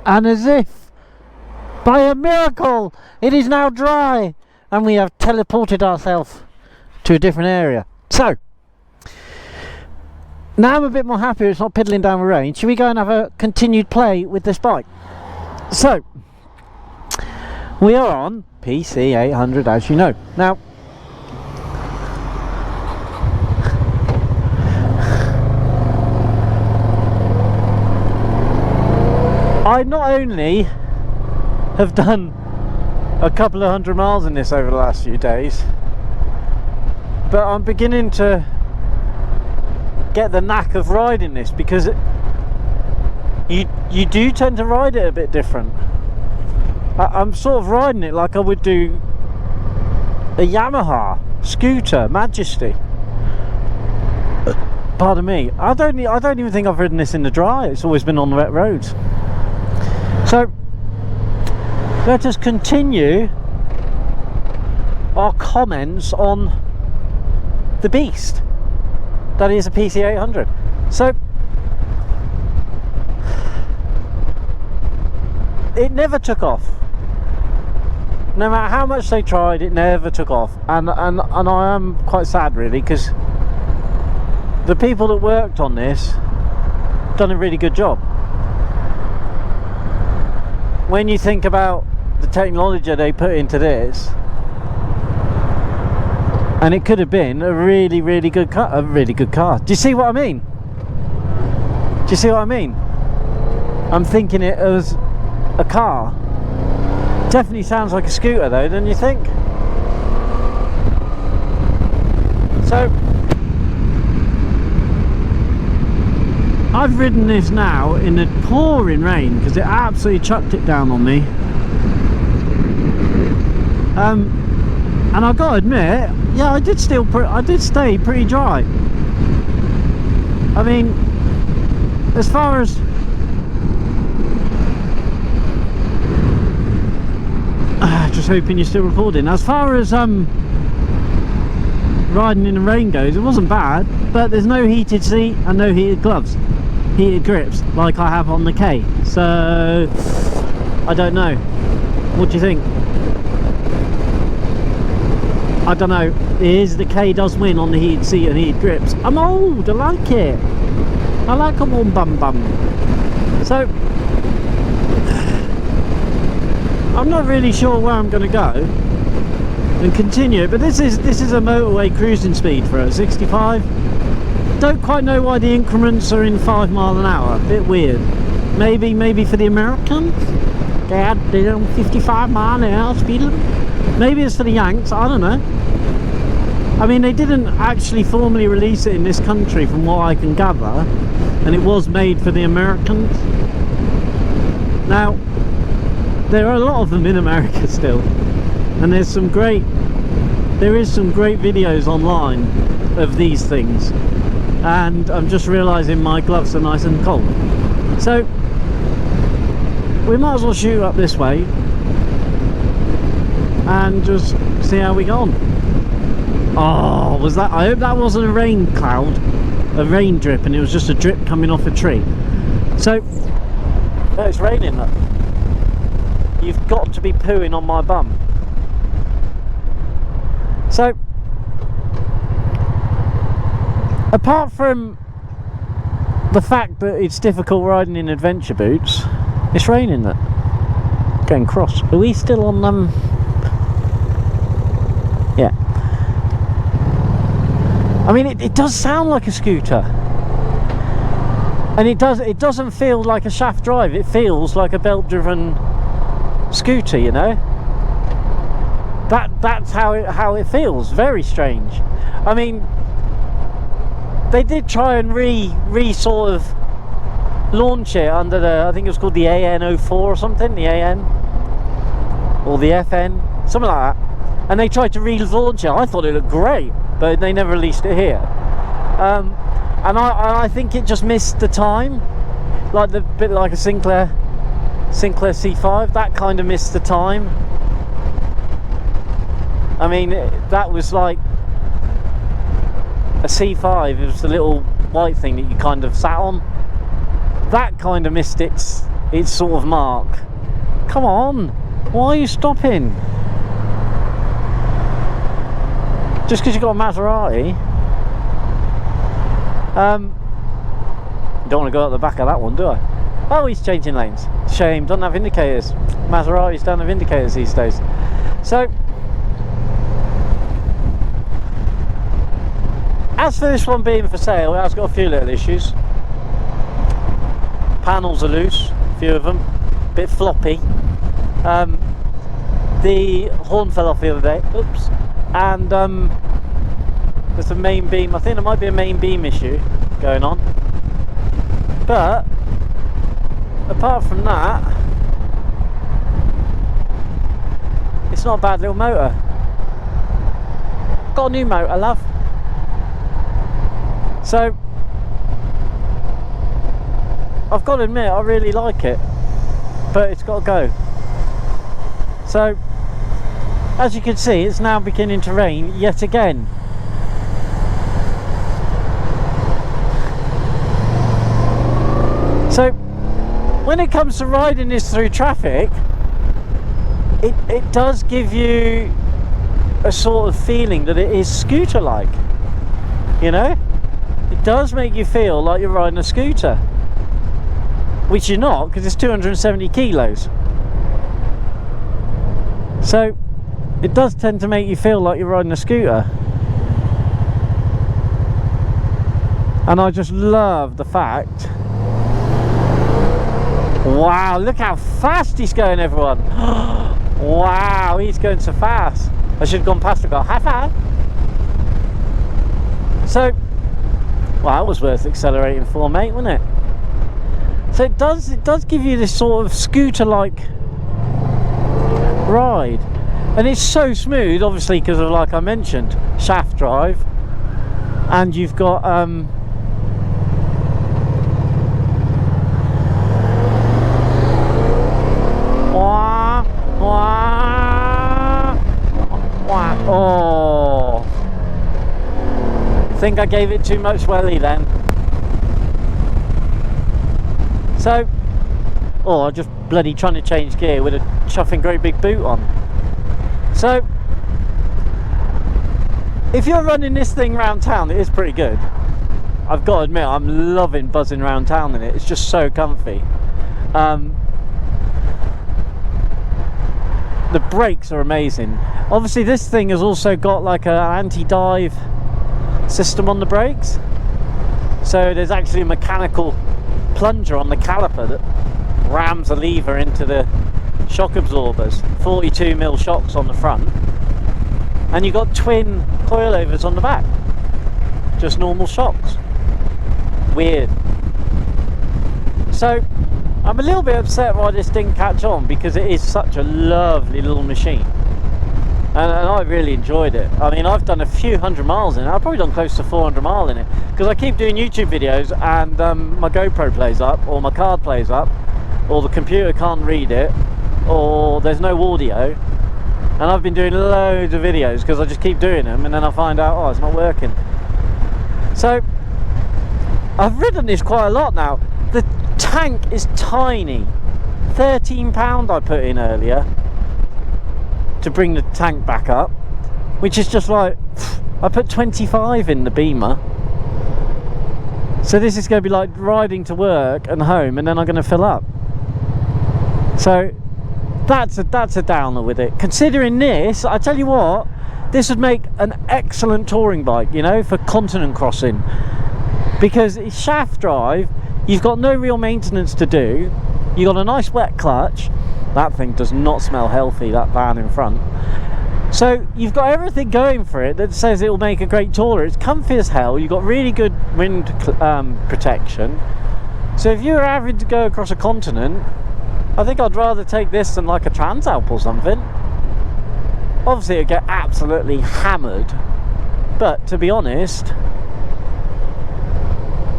And as if by a miracle, it is now dry, and we have teleported ourselves to a different area. So now I'm a bit more happy it's not piddling down the rain. Should we go and have a continued play with this bike? So we are on PC 800, as you know. Now I not only have done a couple of 100 miles in this over the last few days, but I'm beginning to get the knack of riding this, because you do tend to ride it a bit different. I'm sort of riding it like I would do a Yamaha scooter Majesty. Pardon me. I don't even think I've ridden this in the dry. It's always been on the wet roads. So let us continue our comments on the beast that is a PC 800. So it never took off. No matter how much they tried, it never took off, and I am quite sad, really, because the people that worked on this done a really good job. When you think about the technology they put into this, and it could have been a really good car. Do you see what I mean? Do you see what I mean? I'm thinking it as a car. Definitely sounds like a scooter though, don't you think? So I've ridden this now in the pouring rain because it absolutely chucked it down on me. And I've got to admit, yeah, I did stay pretty dry. I mean, as far as just hoping you're still recording. As far as riding in the rain goes, it wasn't bad, but there's no heated seat and no heated gloves, heated grips like I have on the K. So I don't know. What do you think? I don't know. The K does win on the heated seat and heated grips. I'm old. I like it. I like a warm bum. So I'm not really sure where I'm going to go and continue, but this is a motorway cruising speed for a 65. Don't quite know why the increments are in 5 miles an hour. A bit weird. Maybe for the Americans. God damn, 55 mile an hour speed limit. Maybe it's for the Yanks. I don't know. I mean, they didn't actually formally release it in this country, from what I can gather, and it was made for the Americans. Now, there are a lot of them in America still, and there is some great videos online of these things, and I'm just realizing my gloves are nice and cold, so we might as well shoot up this way and just see how we go on. Oh, was that? I hope that wasn't a rain cloud, a rain drip, and it was just a drip coming off a tree. So oh, it's raining. Look. You've got to be pooing on my bum. So apart from the fact that it's difficult riding in adventure boots, it's raining. That getting cross. Are we still on them? Yeah. I mean, it does sound like a scooter, and it doesn't feel like a shaft drive. It feels like a belt driven scooter, you know. That's how it feels. Very strange. I mean, they did try and re sort of launch it under the, I think it was called the AN04 or something, the AN or the FN, something like that, and they tried to relaunch it. I thought it looked great, but they never released it here, and I think it just missed the time, like the bit like a Sinclair C5, that kind of missed the time. I mean, that was like a C5. It was the little white thing that you kind of sat on. That kind of missed its its sort of mark. Come on, why are you stopping? Just because you've got a Maserati? Don't want to go out the back of that one, do I? Oh, he's changing lanes. Shame, doesn't have indicators. Maseratis don't have indicators these days. So, as for this one being for sale, it has got a few little issues. Panels are loose, a few of them, a bit floppy. The horn fell off the other day, oops, and there's a main beam, I think there might be a main beam issue going on. But, apart from that, it's not a bad little motor. Got a new motor, love. So, I've got to admit, I really like it, but it's got to go. So, as you can see, it's now beginning to rain yet again. So, when it comes to riding this through traffic, it does give you a sort of feeling that it is scooter-like, you know? It does make you feel like you're riding a scooter, which you're not, because it's 270 kilos. So it does tend to make you feel like you're riding a scooter, and I just love the fact. Wow, look how fast he's going, everyone. Wow, he's going so fast. I should have gone past and go high five. So, well, that was worth accelerating for, mate, wasn't it? So it does give you this sort of scooter-like ride, and it's so smooth, obviously, because of, like I mentioned, shaft drive, and you've got oh, I think I gave it too much welly then. So, oh, I'm just bloody trying to change gear with a chuffing great big boot on. So, if you're running this thing around town, it is pretty good. I've got to admit, I'm loving buzzing around town in it. It's just so comfy. The brakes are amazing. Obviously, this thing has also got like an anti-dive system on the brakes. So there's actually a mechanical plunger on the caliper that rams a lever into the shock absorbers. 42mm shocks on the front, and you've got twin coilovers on the back. Just normal shocks. Weird. So I'm a little bit upset why this didn't catch on, because it is such a lovely little machine, and I really enjoyed it. I mean, I've done a few hundred miles in it. I've probably done close to 400 miles in it, because I keep doing YouTube videos and my GoPro plays up, or my card plays up, or the computer can't read it, or there's no audio, and I've been doing loads of videos because I just keep doing them, and then I find out, oh, it's not working. So I've ridden this quite a lot now. The tank is tiny. £13 I put in earlier to bring the tank back up, which is just like, I put 25 in the Beamer. So this is going to be like riding to work and home, and then I'm going to fill up. So that's a downer with it. Considering this, I tell you what, this would make an excellent touring bike, you know, for continent crossing, because it's shaft drive. You've got no real maintenance to do. You've got a nice wet clutch. That thing does not smell healthy, that van in front. So you've got everything going for it that says it will make a great tourer. It's comfy as hell. You've got really good wind protection. So if you're having to go across a continent, I think I'd rather take this than like a Transalp or something. Obviously it'd get absolutely hammered, but to be honest,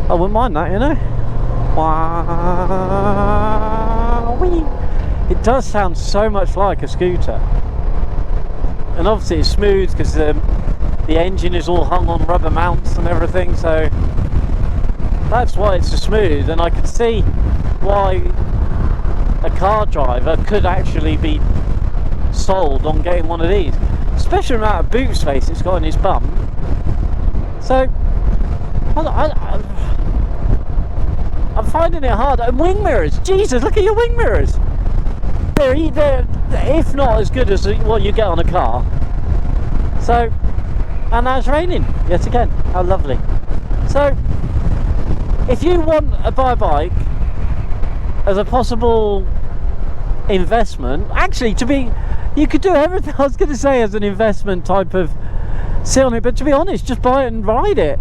I wouldn't mind that, you know. It does sound so much like a scooter, and obviously it's smooth because the engine is all hung on rubber mounts and everything, so that's why it's so smooth. And I can see why a car driver could actually be sold on getting one of these, especially the amount of boot space it's got in his bum. So I'm finding it hard. And wing mirrors, Jesus, look at your wing mirrors. They're if not as good as what you get on a car. So, and now it's raining yet again. How lovely. So if you want to buy a bike as a possible investment, actually, you could do everything. I was going to say as an investment type of sit on it, but to be honest, just buy it and ride it.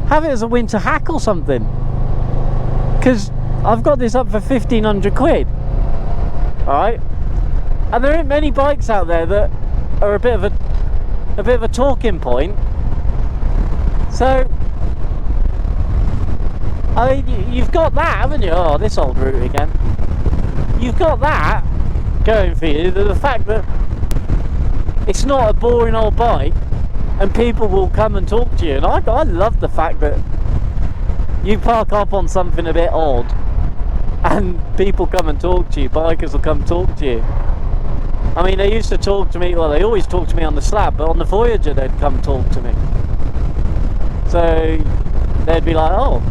Have it as a winter hack or something, because I've got this up for 1,500 quid. Alright, and there aren't many bikes out there that are a bit of a talking point. So I mean, you've got that, haven't you? Oh, this old route again. You've got that going for you, the fact that it's not a boring old bike and people will come and talk to you. And I love the fact that you park up on something a bit odd and people come and talk to you, bikers will come talk to you. I mean, they used to talk to me, well, they always talk to me on the Slab, but on the Voyager they'd come talk to me. So they'd be like, oh,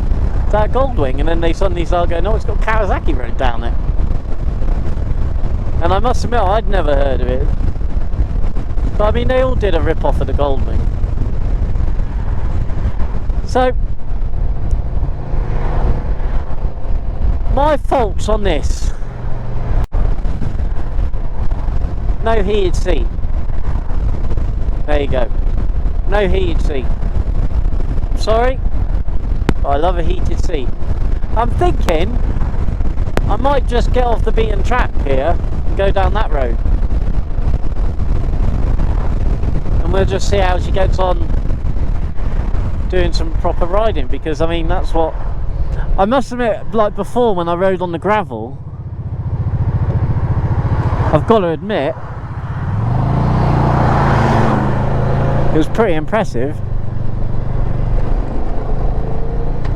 is that Goldwing? And then they suddenly start going, oh, it's got Kawasaki Road down there. And I must admit, I'd never heard of it. But I mean, they all did a rip-off of the Goldwing. So my faults on this: no heated seat. There you go. No heated seat. I'm sorry, but I love a heated seat. I'm thinking I might just get off the beaten track here and go down that road. And we'll just see how she gets on doing some proper riding, because I mean, that's what I must admit, like before when I rode on the gravel, I've got to admit, it was pretty impressive.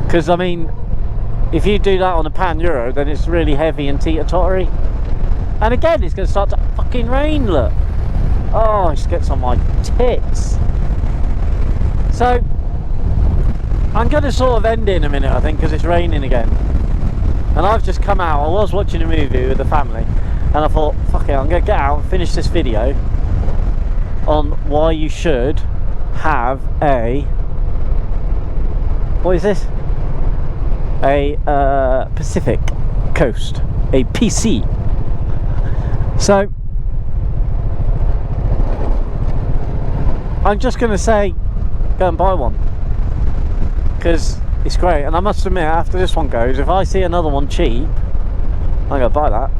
Because I mean, if you do that on a Pan Euro, then it's really heavy and teeter-tottery. And again, it's going to start to fucking rain, look. Oh, it just gets on my tits. So I'm going to sort of end in a minute, I think, because it's raining again. And I've just come out, I was watching a movie with the family, and I thought, fuck it, I'm going to get out and finish this video on why you should have a, what is this? A Pacific Coast, a PC. So I'm just going to say, go and buy one, because it's great. And I must admit, after this one goes, if I see another one cheap, I'm going to buy that.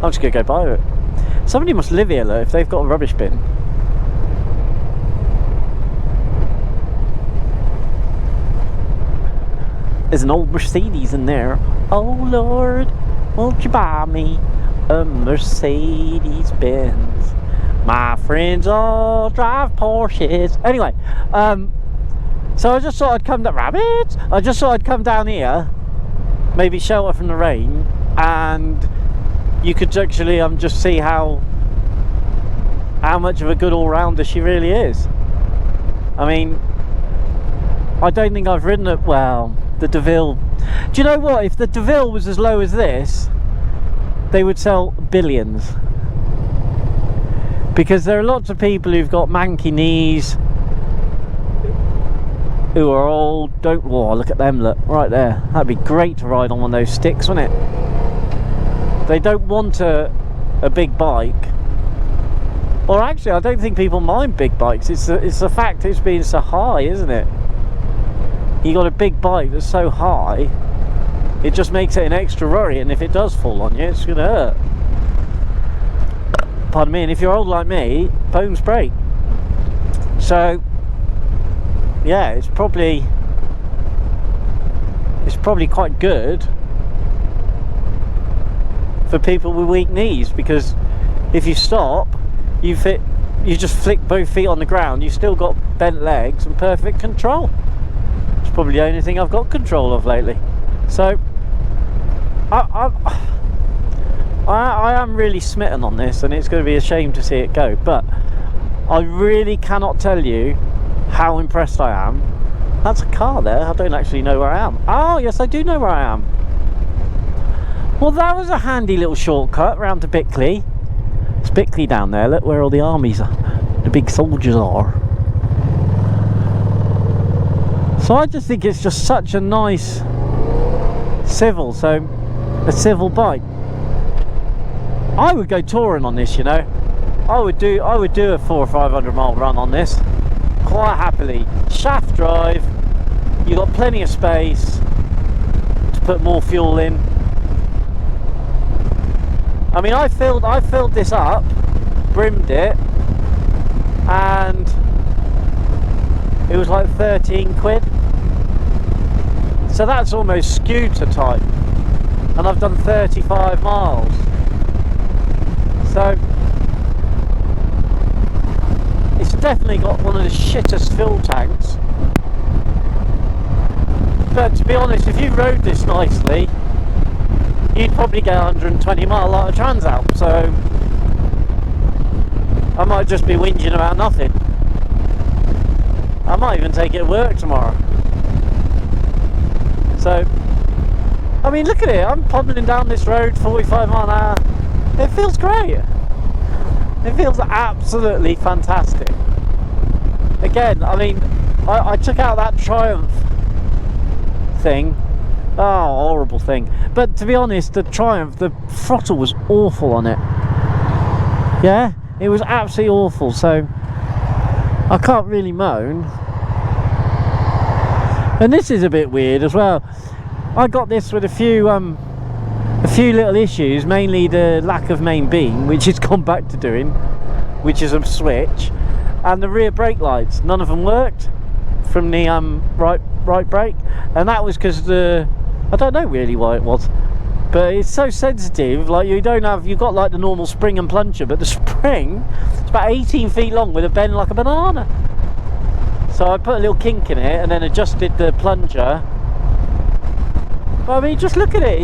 I'm just going to go buy it. Somebody must live here, look, if they've got a rubbish bin. There's an old Mercedes in there. Oh Lord, won't you buy me a Mercedes Benz? My friends all drive Porsches. Anyway, so I just thought I'd come down, rabbits. I just thought I'd come down here, maybe shelter from the rain, and you could actually just see how much of a good all-rounder she really is. I mean, I don't think I've ridden it well. The DeVille. Do you know what? If the DeVille was as low as this, they would sell billions. Because there are lots of people who've got manky knees, who are old, don't, oh, look at them, look, right there. That'd be great to ride on one of those sticks, wouldn't it? They don't want a big bike. Or actually, I don't think people mind big bikes. It's the fact it's being so high, isn't it? You got a big bike that's so high, it just makes it an extra worry, and if it does fall on you, it's gonna hurt. Pardon me. And if you're old like me, bones break. So yeah, it's probably quite good for people with weak knees, because if you stop, you just flick both feet on the ground, you've still got bent legs and perfect control. It's probably the only thing I've got control of lately. So I am really smitten on this, and it's going to be a shame to see it go, but I really cannot tell you how impressed I am. That's a car there. I don't actually know where I am. Oh yes, I do know where I am. Well, that was a handy little shortcut round to Bickley. It's Bickley down there. Look where all the armies are, the big soldiers are. So I just think it's just such a nice civil, so a civil bike. I would go touring on this, you know. I would do a 400 or 500 mile run on this quite happily. Shaft drive, you got plenty of space to put more fuel in. I mean, I filled this up, brimmed it, and it was like 13 quid. So that's almost scooter type, and I've done 35 miles. So it's definitely got one of the shittest fuel tanks, but to be honest, if you rode this nicely, you'd probably get 120 mile out of Transalp. So I might just be whinging about nothing. I might even take it to work tomorrow. So I mean, look at it, I'm pummeling down this road 45 mile an hour. It feels great. It feels absolutely fantastic. Again, I mean, I took out that Triumph thing. Oh, horrible thing. But to be honest, the Triumph, the throttle was awful on it. Yeah, it was absolutely awful, so I can't really moan. And this is a bit weird as well. I got this with a few little issues, mainly the lack of main beam, which it's gone back to doing, which is a switch, and the rear brake lights. None of them worked from the right brake, and that was because I don't know really why it was, but it's so sensitive. Like, you've got like the normal spring and plunger, but the spring, it's about 18 feet long with a bend like a banana. So I put a little kink in it and then adjusted the plunger. But I mean, just look at it,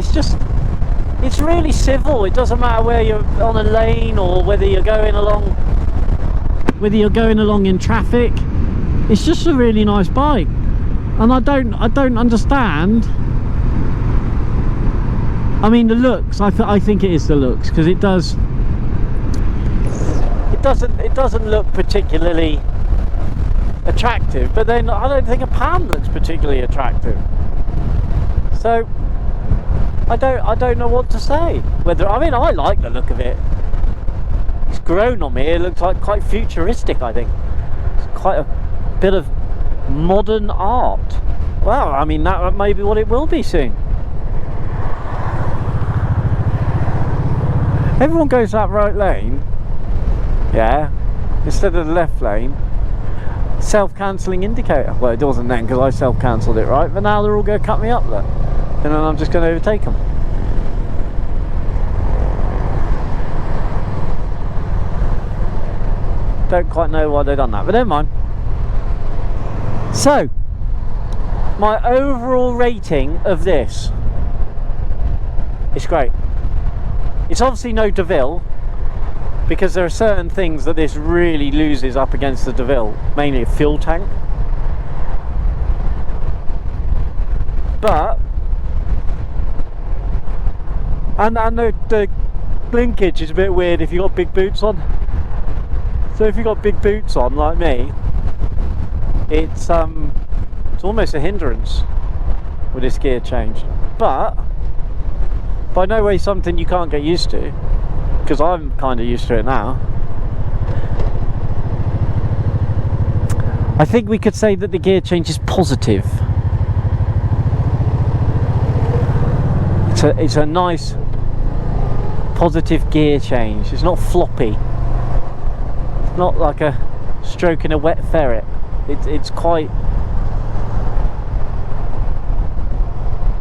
it's really civil. It doesn't matter where you're on a lane or whether you're going along in traffic. It's just a really nice bike, and I don't understand. I mean, the looks, I think it is the looks, because it doesn't look particularly attractive, but then I don't think a pan looks particularly attractive. So I don't know what to say. I mean, I like the look of it. It's grown on me. It looks like quite futuristic, I think. It's quite a bit of modern art. Well, I mean, that may be what it will be soon. Everyone goes that right lane, yeah, instead of the left lane. Self-cancelling indicator. Well, it wasn't then because I self-cancelled it, right? But now they're all going to cut me up there, and then I'm just going to overtake them. Don't quite know why they've done that, but never mind. So, my overall rating of this, it's great. It's obviously no DeVille, because there are certain things that this really loses up against the DeVille, mainly a fuel tank. But and the linkage is a bit weird if you've got big boots on. So if you've got big boots on like me, it's almost a hindrance with this gear change. But by no way something you can't get used to, because I'm kind of used to it now. I think we could say that the gear change is positive. It's a nice positive gear change. It's not floppy. It's not like a stroking a wet ferret. It's quite,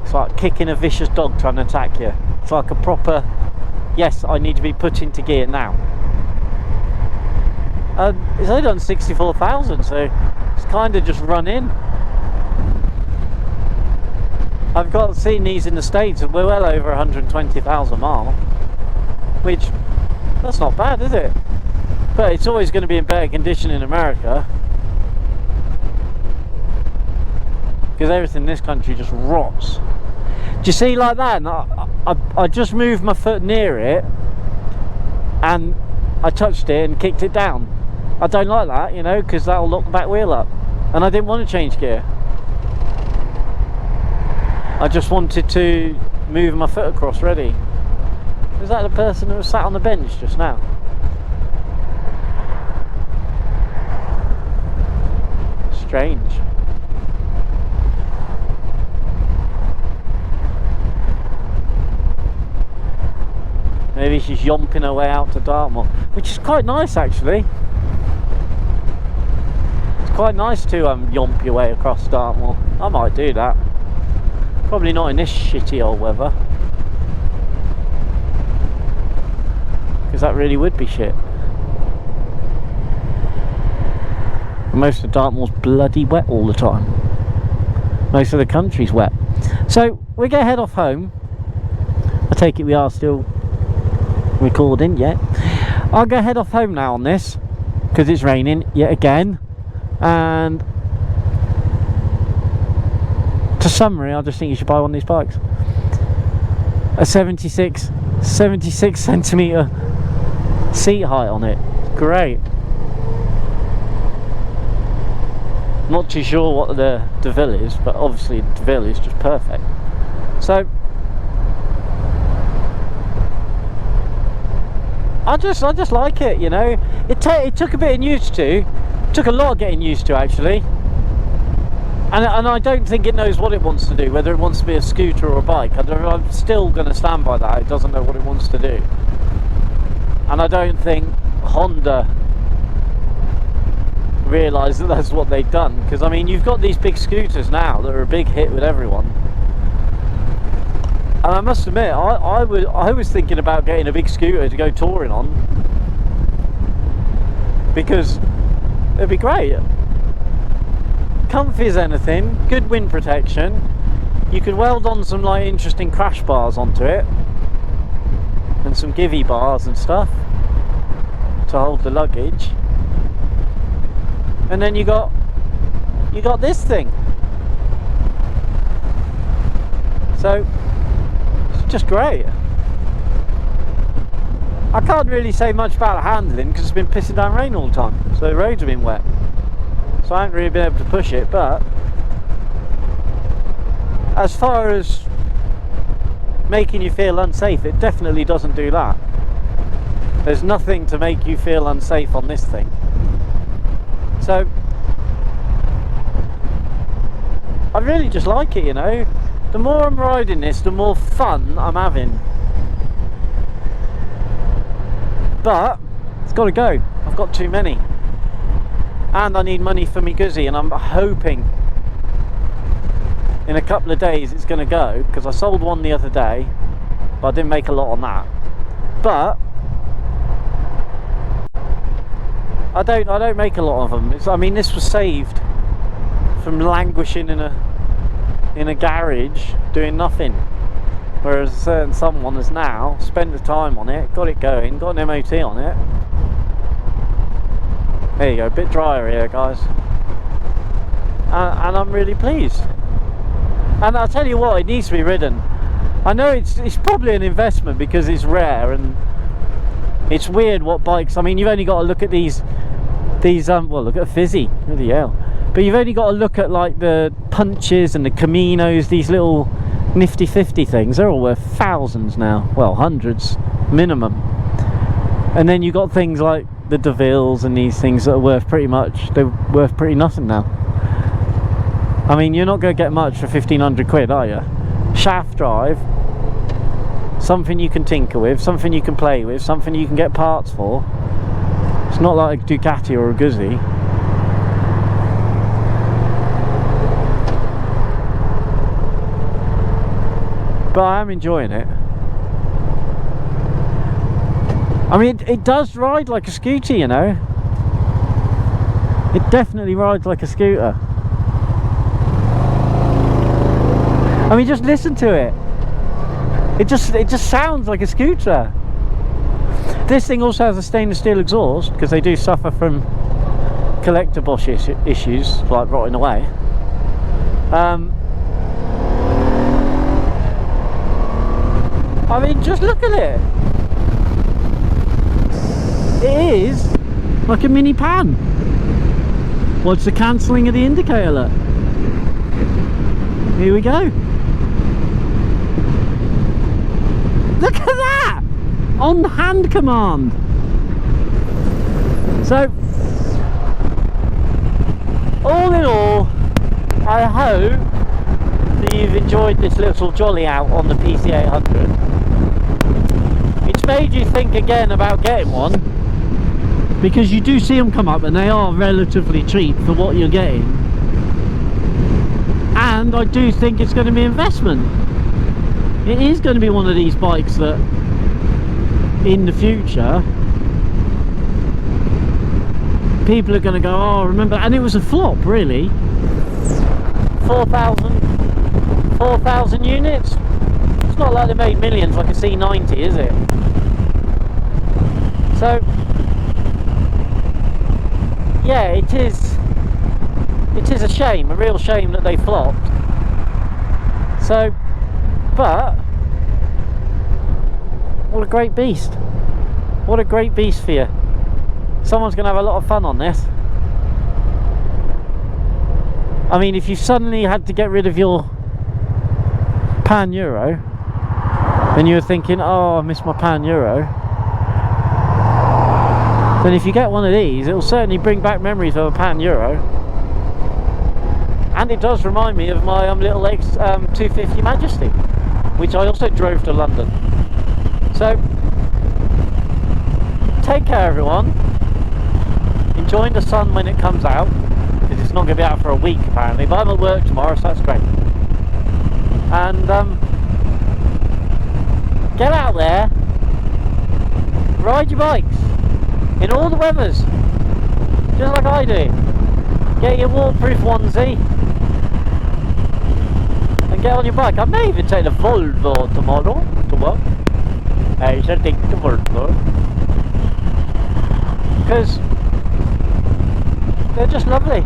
it's like kicking a vicious dog trying to attack you. It's like a proper, yes, I need to be put into gear now. It's only done 64,000, so it's kind of just run in. I've seen these in the States, and we're well over 120,000 miles. which, that's not bad, is it? But it's always going to be in better condition in America, because everything in this country just rots. Do you see, like that? And I just moved my foot near it, and I touched it and kicked it down. I don't like that, you know, because that'll lock the back wheel up, and I didn't want to change gear. I just wanted to move my foot across ready. Is that the person who was sat on the bench just now? Strange. Maybe she's yomping her way out to Dartmoor, which is quite nice actually. It's quite nice to yomp your way across Dartmoor. I might do that. Probably not in this shitty old weather, because that really would be shit. And most of Dartmoor's bloody wet all the time. Most of the country's wet. So we're going to head off home. I take it we are still recording, yeah. I'll go head off home now on this, because it's raining yet again. And to summary, I just think you should buy one of these bikes. A 76 centimetre seat height on it. Great. Not too sure what the DeVille is, but obviously the DeVille is just perfect. So I just like it, you know. It took a bit of used to. It took a lot of getting used to actually. And I don't think it knows what it wants to do, whether it wants to be a scooter or a bike. I'm still going to stand by that. It doesn't know what it wants to do. And I don't think Honda realised that that's what they've done. Because, I mean, you've got these big scooters now that are a big hit with everyone. And I must admit, I was thinking about getting a big scooter to go touring on. Because it'd be great. Comfy as anything, good wind protection. You could weld on some like interesting crash bars onto it, and some givey bars and stuff to hold the luggage. And then you got this thing. So it's just great. I can't really say much about handling because it's been pissing down rain all the time, so the roads have been wet. So I haven't really been able to push it, but as far as making you feel unsafe, it definitely doesn't do that. There's nothing to make you feel unsafe on this thing. So I really just like it, you know. The more I'm riding this, the more fun I'm having. But it's got to go. I've got too many. And I need money for me guzzi, and I'm hoping in a couple of days it's going to go, because I sold one the other day, but I didn't make a lot on that. But I don't make a lot of them. I mean, this was saved from languishing in a garage doing nothing, whereas a certain someone has now spent the time on it, got it going, got an MOT on it. There you go, a bit drier here, guys, and I'm really pleased. And I'll tell you what, it needs to be ridden. I know it's probably an investment because it's rare, and it's weird what bikes. I mean, you've only got to look at these well, look at Fizzy, bloody hell. But you've only got to look at like the Punches and the Caminos, these little nifty 50 things. They're all worth thousands now, well, hundreds minimum. And then you've got things like the DeVilles and these things that are worth pretty nothing now. I mean, you're not going to get much for 1,500 quid, are you? Shaft drive, something you can tinker with, something you can play with, something you can get parts for. It's not like a Ducati or a Guzzi. But I am enjoying it. I mean, it does ride like a scooter, you know. It definitely rides like a scooter. I mean, just listen to it. It just sounds like a scooter. This thing also has a stainless steel exhaust, because they do suffer from collector Bosch issues, like rotting away. I mean, just look at it. It is like a mini pan. What's the cancelling of the indicator? Look. Here we go. Look at that! On hand command. So, all in all, I hope that you've enjoyed this little jolly out on the PC800. It's made you think again about getting one, because you do see them come up and they are relatively cheap for what you're getting, and I do think it's going to be investment. It is going to be one of these bikes that in the future people are going to go, oh remember, and it was a flop really. 4,000 units. It's not like they made millions like a C90, is it? So yeah, it is a shame, a real shame that they flopped. So, but what a great beast. What a great beast for you. Someone's going to have a lot of fun on this. I mean, if you suddenly had to get rid of your Pan Euro and you were thinking, oh I miss my Pan Euro, then if you get one of these, it will certainly bring back memories of a Pan Euro. And it does remind me of my little X250 Majesty, which I also drove to London. So take care everyone, enjoying the sun when it comes out, because it's not going to be out for a week apparently, but I'm at work tomorrow, so that's great. And get out there, ride your bikes in all the weathers, just like I do. Get your waterproof onesie and get on your bike. I may even take the Volvo tomorrow to work. I shall take the Volvo, because they're just lovely.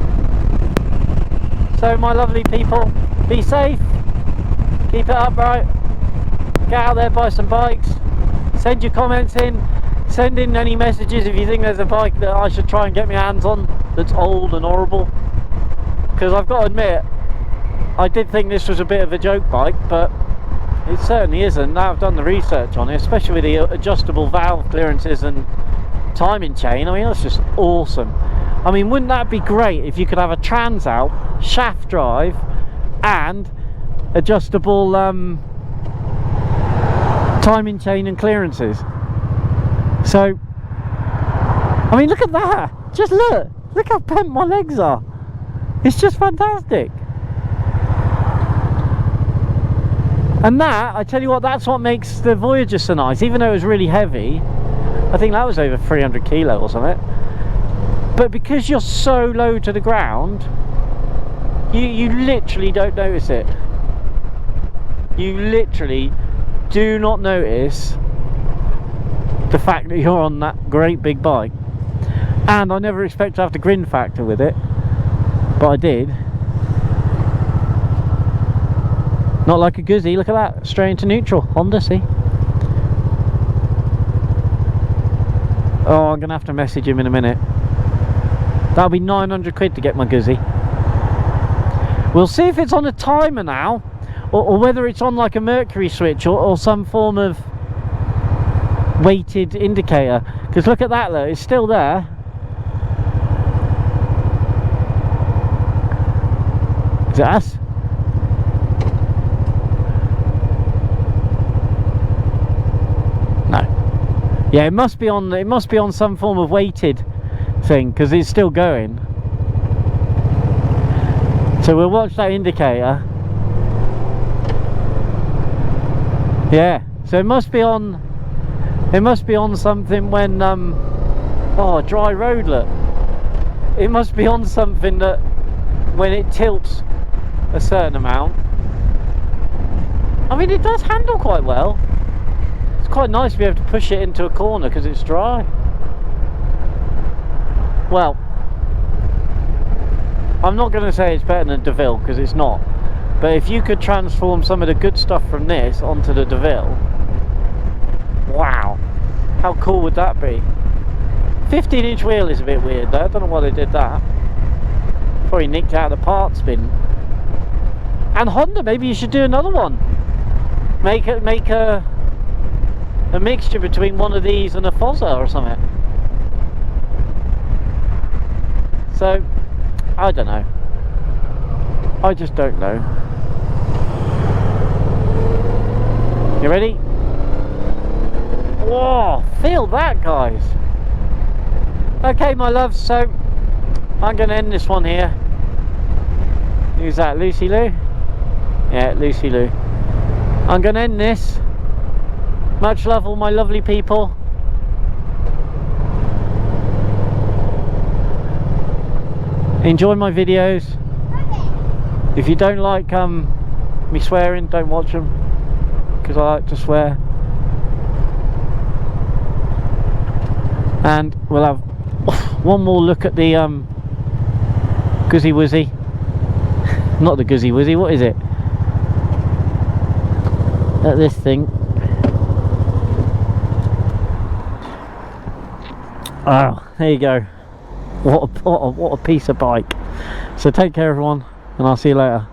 So my lovely people, be safe, keep it upright, get out there, buy some bikes, send your comments in, send in any messages if you think there's a bike that I should try and get my hands on that's old and horrible, because I've got to admit I did think this was a bit of a joke bike, but it certainly isn't. Now I've done the research on it, especially with the adjustable valve clearances and timing chain. I mean, that's just awesome. I mean, wouldn't that be great if you could have a trans out, shaft drive and adjustable timing chain and clearances? So I mean, look at that, just look how bent my legs are. It's just fantastic. And that, I tell you what, that's what makes the Voyager so nice. Even though it was really heavy, I think that was over 300 kilo or something, but because you're so low to the ground, you literally don't notice it. You literally do not notice the fact that you're on that great big bike. And I never expect to have the grin factor with it, but I did. Not like a Guzzi, look at that, straight into neutral, Honda, see? Oh, I'm gonna have to message him in a minute. That'll be 900 quid to get my Guzzi. We'll see if it's on a timer now, or whether it's on like a mercury switch or some form of weighted indicator, because look at that though, it's still there. Is it us? No. Yeah, it must be on some form of weighted thing, because it's still going. So we'll watch that indicator. Yeah, so it must be on something when oh, dry road, look. It must be on something that when it tilts a certain amount. I mean, it does handle quite well. It's quite nice to be able to push it into a corner because it's dry. Well, I'm not going to say it's better than DeVille because it's not, but if you could transform some of the good stuff from this onto the DeVille, wow, how cool would that be? 15-inch wheel is a bit weird though. I don't know why they did that. Probably nicked out the parts bin. And Honda, maybe you should do another one. Make a mixture between one of these and a Fozza or something. So, I don't know. I just don't know. You ready? Whoa, feel that, guys. Okay, my loves, so I'm going to end this one here. Who's that, Lucy Lou? Yeah, Lucy Lou. I'm going to end this. Much love, all my lovely people. Enjoy my videos. If you don't like me swearing, don't watch them, because I like to swear. And we'll have one more look at the Guzzy Wuzzy. Not the Guzzy Wuzzy, what is it? At this thing. Oh, there you go. What a piece of bike. So take care everyone, and I'll see you later.